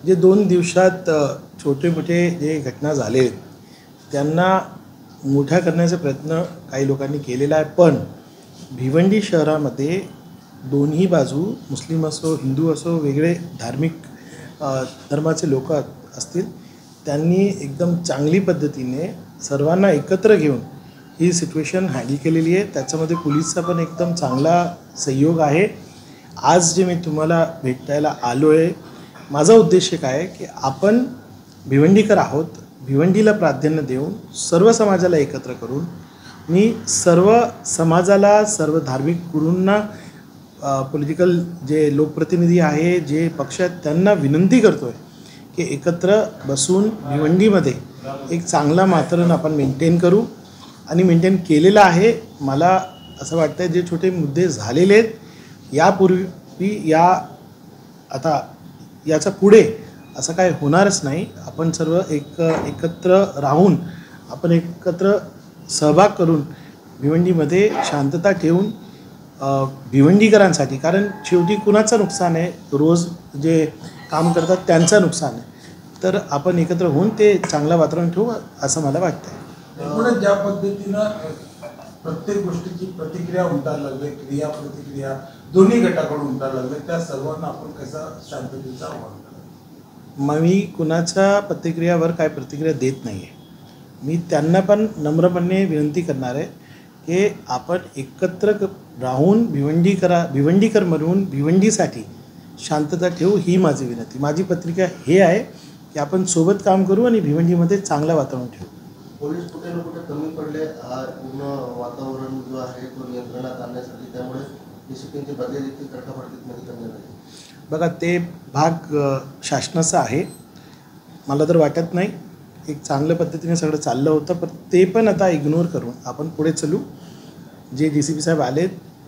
जे 2 दिवसात छोटे मोठे जे घटना झाले त्यांना मोठ्या करण्याचा प्रयत्न काही लोकांनी केलेला आहे, पण भिवंडी शहरामध्ये दोन्ही बाजू मुस्लिम असो हिंदू असो वेगळे धार्मिक धर्माचे लोक असतील त्यांनी एकदम चांगली पद्धतीने सर्वांना एकत्र घेऊन ही सिच्युएशन हँडल केलेली आहे। त्याच्यामध्ये पोलिसचा पण एकदम चांगला सहयोग आहे। आज जे मी तुम्हाला भेटायला आलो आहे, माझा उद्देश काय आहे की आपण भिवंडीकर आहोत, भिवंडीला प्राधान्य देऊन सर्व समाजाला एकत्र करून मी सर्व समाजाला सर्व धार्मिक गुरूंना पॉलिटिकल जे लोकप्रतिनिधी आहे जे पक्ष आहेत त्यांना विनंती करतो आहे की एकत्र बसून भिवंडीमध्ये एक चांगला वातावरण आपण मेंटेन करू आणि मेंटेन केलेलं आहे। मला असं वाटतं जे छोटे मुद्दे झालेले आहेत यापूर्वी आता याचा पुढे असं काय होणारच नाही। आपण सर्व एकत्र राहून आपण एकत्र सहभाग करून भिवंडीमध्ये शांतता ठेवून भिवंडीकरांसाठी, कारण शेवटी कुणाचं नुकसान आहे, रोज जे काम करतात त्यांचं नुकसान आहे, तर आपण एकत्र होऊन ते चांगलं वातावरण ठेवू असं मला वाटतं। म्हणून ज्या पद्धतीनं प्रत्येक गोष्टीची प्रतिक्रिया उमटायला लागली, क्रिया प्रतिक्रिया दोन्ही गटाकडून उमटायला लागले, त्या सर्वांना आपण कसा शांततेचा आव्हान करा। मग मी कुणाच्या प्रतिक्रियावर काय प्रतिक्रिया देत नाही आहे। मी त्यांना पण नम्रपणे विनंती करणार आहे की आपण एकत्र राहून भिवंडीकर म्हणून भिवंडीसाठी शांतता ठेवू ही माझी विनंती। माझी पत्रिका हे आहे की आपण सोबत काम करू आणि भिवंडीमध्ये चांगलं वातावरण ठेवू। पोलीस कुठे ना कुठे कमी पडले, पूर्ण वातावरण जो आहे तो नियंत्रणात आणण्यासाठी, त्यामुळे डिसिप्लिनचे बदले देखील तडकाफडकीमध्ये करण्यात आले। बघा ते भाग शासनाचा आहे, मला तर वाटत नाही एक चांगल्या पद्धतीने सगळं चाललं होतं, पण ते पण आता इग्नोर करून आपण पुढे चलू। जे DCP साहेब आले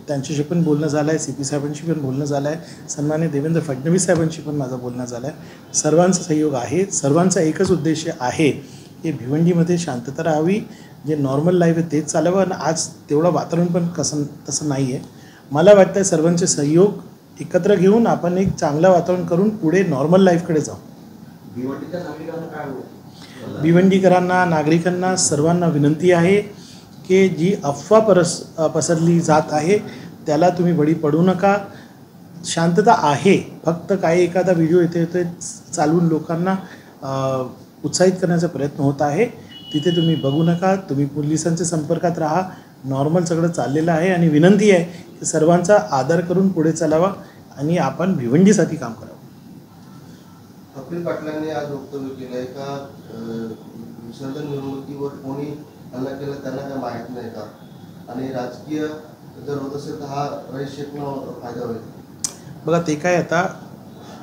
त्यांच्याशी पण बोलणं झालं आहे, CP साहेबांशी पण बोलणं झालं आहे, सन्माननीय देवेंद्र फडणवीस साहेबांशी पण माझं बोलणं झालं आहे। सर्वांचा सहयोग आहे, सर्वांचा एकच उद्देश आहे की भिवंडीमध्ये शांतता राहावी, जे नॉर्मल लाईफ आहे तेच चालावं। आणि आज तेवढं वातावरण पण तसं नाही आहे। मला वाटतं सर्वांचे सहयोग एकत्र घेऊन आपण एक चांगलं वातावरण करून पुढे नॉर्मल लाईफकडे जाऊ। भिवंडीकरांना नागरिकांना सर्वांना विनंती आहे की जी अफवा पसरली जात आहे त्याला तुम्ही बळी पडू नका। शांतता आहे, फक्त काही एखादा व्हिडिओ येते चालवून लोकांना उत्साहित करण्याचा प्रयत्न होत आहे, तिथे तुम्ही बघू नका। तुम्ही पोलिसांच्या संपर्कात राहा, नॉर्मल सगळं चाललेलं आहे आणि विनंती आहे की सर्वांचा आदर करून पुढे चालावा आणि आपण भिवंडीसाठी काम करावं। कपिल पाटलांनी आज वक्तव्य केलं आहे का विसर्जन मिरवणुकीवर कोणी हल्ला केला त्यांना काय माहीत नाही का, आणि राजकीय जर होत असेल तर हा रईस शेखनं फायदा होईल। बघा ते काय आता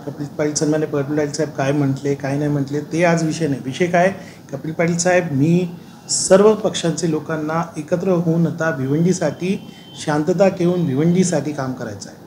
कपिल पाटील सन्मान्य कपिल पाटील साहेब काय म्हटले काय नाही म्हटले ते आज विषय नाही। विषय काय, कपिल पाटील साहेब मी सर्व पक्षांचे लोकांना एकत्र होऊन आता भिवंडीसाठी शांतता ठेवून भिवंडीसाठी काम करायचं आहे।